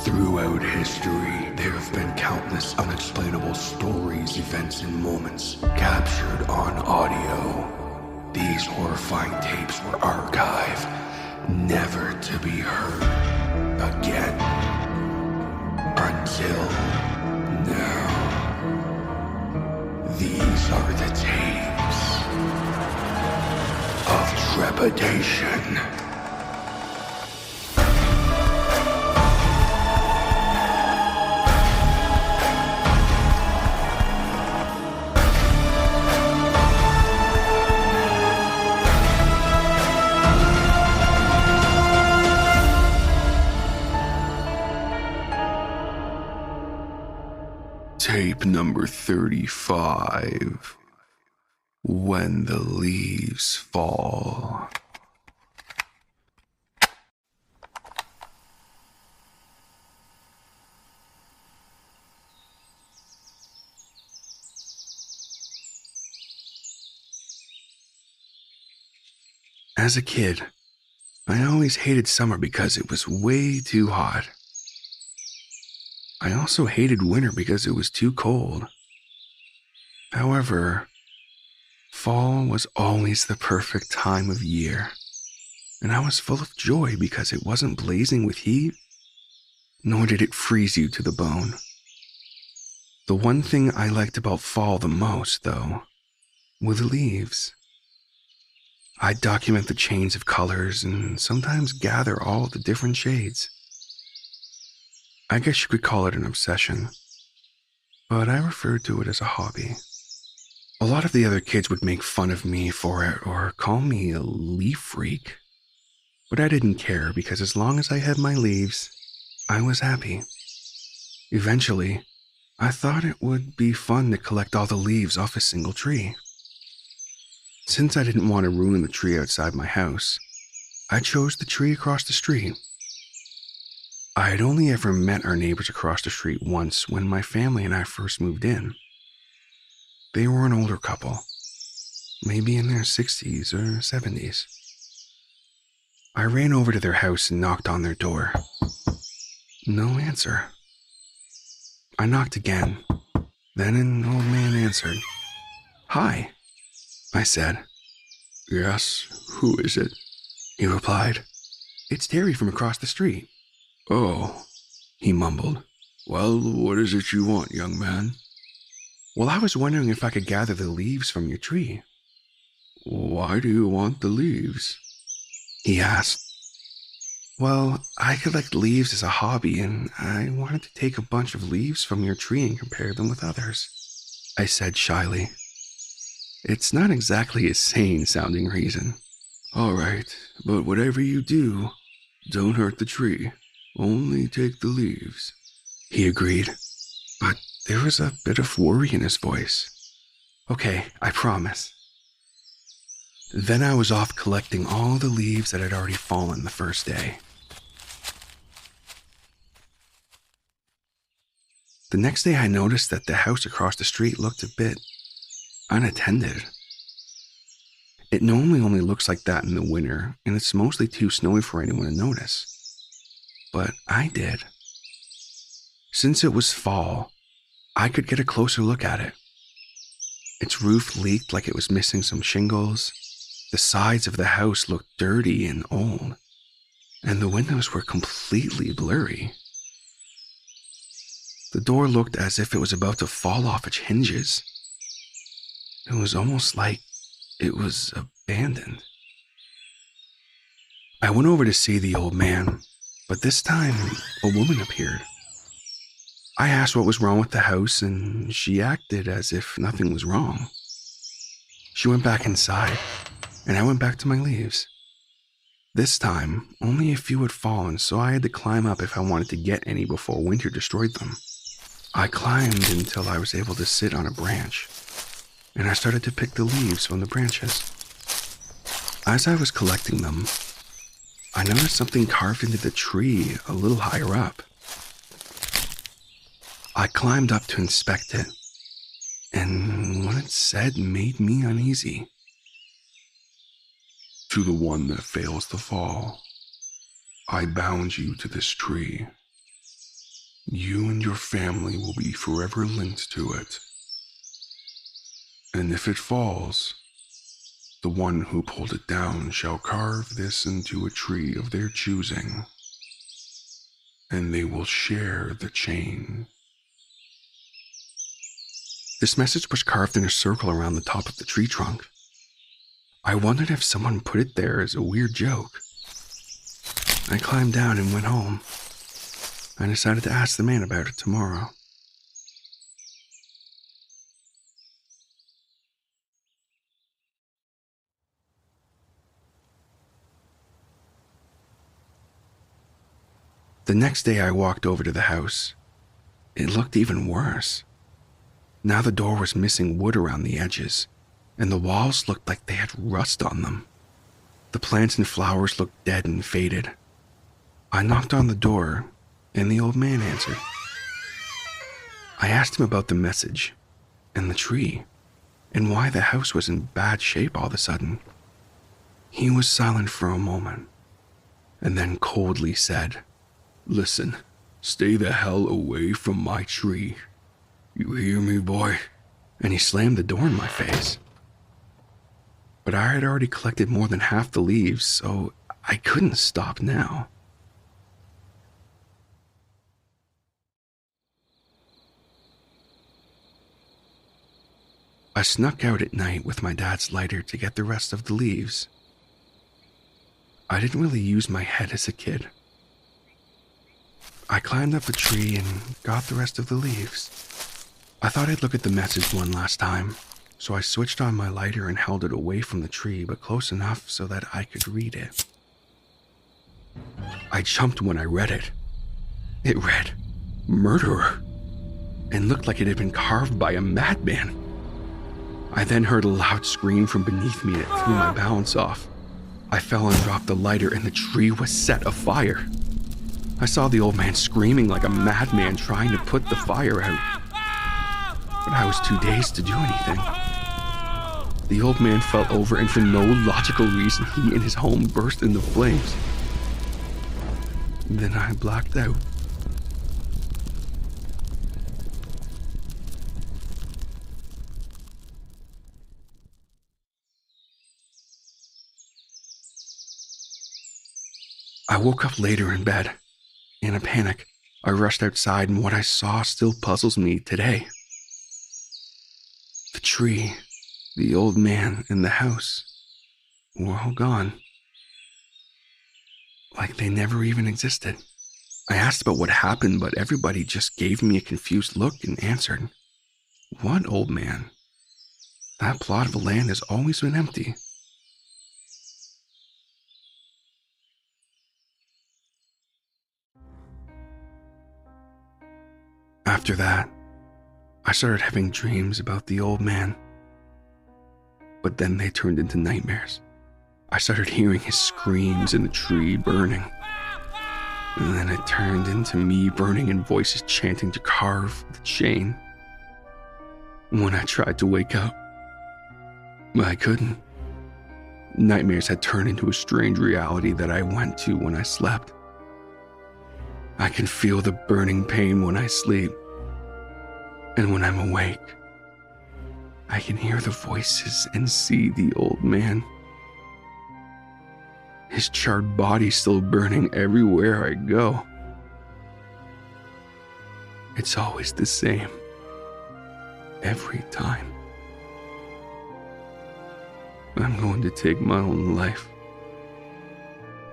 Throughout history, there have been countless unexplainable stories, events, and moments captured on audio. These horrifying tapes were archived, never to be heard again. Until now. These are the tapes of trepidation. Tape number 35. When the Leaves Fall. As a kid, I always hated summer because it was way too hot. I also hated winter because it was too cold. However, fall was always the perfect time of year, and I was full of joy because it wasn't blazing with heat, nor did it freeze you to the bone. The one thing I liked about fall the most, though, were the leaves. I'd document the change of colors and sometimes gather all the different shades. I guess you could call it an obsession, but I referred to it as a hobby. A lot of the other kids would make fun of me for it or call me a leaf freak, but I didn't care because as long as I had my leaves, I was happy. Eventually, I thought it would be fun to collect all the leaves off a single tree. Since I didn't want to ruin the tree outside my house, I chose the tree across the street. I had only ever met our neighbors across the street once when my family and I first moved in. They were an older couple, maybe in their 60s or 70s. I ran over to their house and knocked on their door. No answer. I knocked again. Then an old man answered. "Hi," I said. "Yes, who is it?" he replied. "It's Terry from across the street." "Oh," he mumbled. "Well, what is it you want, young man?" "Well, I was wondering if I could gather the leaves from your tree." "Why do you want the leaves?" he asked. "Well, I collect leaves as a hobby, and I wanted to take a bunch of leaves from your tree and compare them with others," I said shyly. It's not exactly a sane-sounding reason. "All right, but whatever you do, don't hurt the tree. Only take the leaves," he agreed. But there was a bit of worry in his voice. "Okay, I promise." Then I was off collecting all the leaves that had already fallen the first day. The next day I noticed that the house across the street looked a bit unattended. It normally only looks like that in the winter, and it's mostly too snowy for anyone to notice. But I did. Since it was fall, I could get a closer look at it. Its roof leaked like it was missing some shingles. The sides of the house looked dirty and old, and the windows were completely blurry. The door looked as if it was about to fall off its hinges. It was almost like it was abandoned. I went over to see the old man, but this time a woman appeared. I asked what was wrong with the house, and she acted as if nothing was wrong. She went back inside, and I went back to my leaves. This time, only a few had fallen, so I had to climb up if I wanted to get any before winter destroyed them. I climbed until I was able to sit on a branch, and I started to pick the leaves from the branches. As I was collecting them, I noticed something carved into the tree a little higher up. I climbed up to inspect it, and what it said made me uneasy. "To the one that fails to fall, I bound you to this tree. You and your family will be forever linked to it. And if it falls, the one who pulled it down shall carve this into a tree of their choosing, and they will share the chain. This message was carved in a circle around the top of the tree trunk. I wondered if someone put it there as a weird joke. I climbed down and went home. I decided to ask the man about it tomorrow. The next day I walked over to the house. It looked even worse. Now the door was missing wood around the edges, and the walls looked like they had rust on them. The plants and flowers looked dead and faded. I knocked on the door, and the old man answered. I asked him about the message, and the tree, and why the house was in bad shape all of a sudden. He was silent for a moment, and then coldly said, "Listen, stay the hell away from my tree. You hear me, boy?" And he slammed the door in my face. But I had already collected more than half the leaves, so I couldn't stop now. I snuck out at night with my dad's lighter to get the rest of the leaves. I didn't really use my head as a kid. I climbed up a tree and got the rest of the leaves. I thought I'd look at the message one last time, so I switched on my lighter and held it away from the tree, but close enough so that I could read it. I jumped when I read it. It read, "Murderer," and looked like it had been carved by a madman. I then heard a loud scream from beneath me and it threw my balance off. I fell and dropped the lighter and the tree was set afire. I saw the old man screaming like a madman trying to put the fire out. But I was too dazed to do anything. The old man fell over and for no logical reason he and his home burst into flames. Then I blacked out. I woke up later in bed. In a panic, I rushed outside and what I saw still puzzles me today. The tree, the old man, and the house were all gone. Like they never even existed. I asked about what happened, but everybody just gave me a confused look and answered, "What old man? That plot of land has always been empty." After that, I started having dreams about the old man. But then they turned into nightmares. I started hearing his screams in the tree burning. And then it turned into me burning and voices chanting to carve the chain. When I tried to wake up, I couldn't. Nightmares had turned into a strange reality that I went to when I slept. I can feel the burning pain when I sleep. And when I'm awake, I can hear the voices and see the old man. His charred body still burning everywhere I go. It's always the same. Every time. I'm going to take my own life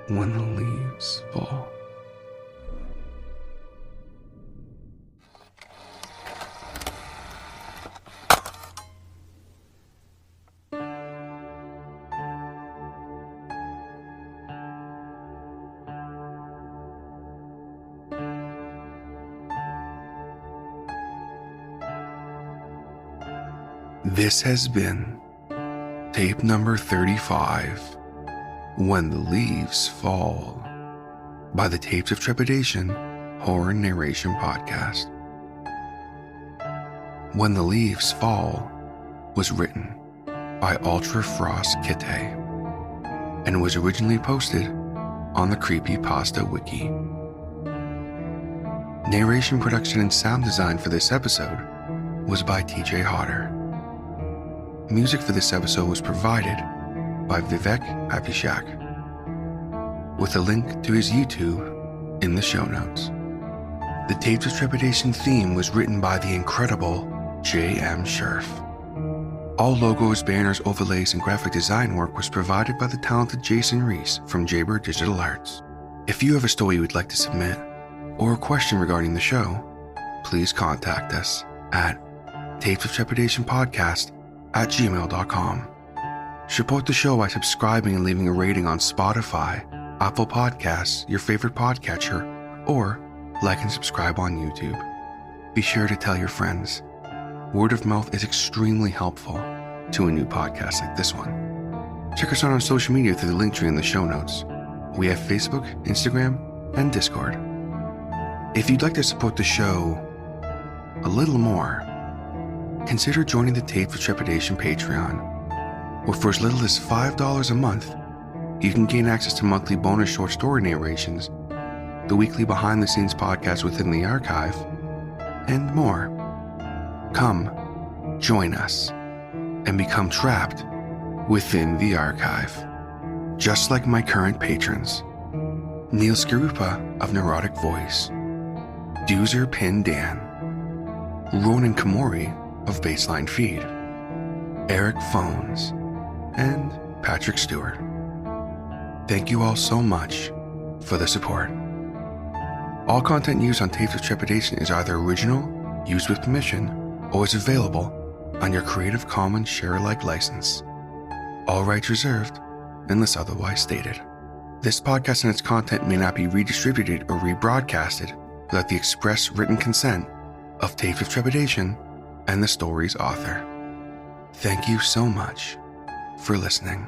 when the leaves fall. This has been tape number 35, When the Leaves Fall, by the Tapes of Trepidation Horror Narration Podcast. When the Leaves Fall was written by UltraFrostKitteh and was originally posted on the Creepypasta Wiki. Narration, production, and sound design for this episode was by TJ Hodder. Music for this episode was provided by Vivek Abhishek, with a link to his YouTube in the show notes. The Tapes of Trepidation theme was written by the incredible J.M. Scherf. All logos, banners, overlays, and graphic design work was provided by the talented Jason Reese from Jaybird Digital Arts. If you have a story you would like to submit, or a question regarding the show, please contact us at tapesoftrepidation@gmail.com. Support the show by subscribing and leaving a rating on Spotify, Apple Podcasts, your favorite podcatcher, or like and subscribe on YouTube. Be sure to tell your friends. Word of mouth is extremely helpful to a new podcast like this one. Check us out on social media through the link tree in the show notes. We have Facebook, Instagram, and Discord. If you'd like to support the show a little more, consider joining the Tapes of Trepidation Patreon, where for as little as $5 a month, you can gain access to monthly bonus short story narrations, the weekly behind-the-scenes podcast within the archive, and more. Come, join us, and become trapped within the archive. Just like my current patrons, Neil Skarupa of Neurotic Voice, Doozer Pin Dan, Ronan Kamori of Baseline Feed, Eric Phones, and Patrick Stewart. Thank you all so much for the support. All content used on Tapes of Trepidation is either original, used with permission, or is available on your Creative Commons share-alike license. All rights reserved unless otherwise stated. This podcast and its content may not be redistributed or rebroadcasted without the express written consent of Tapes of Trepidation and the story's author. Thank you so much for listening.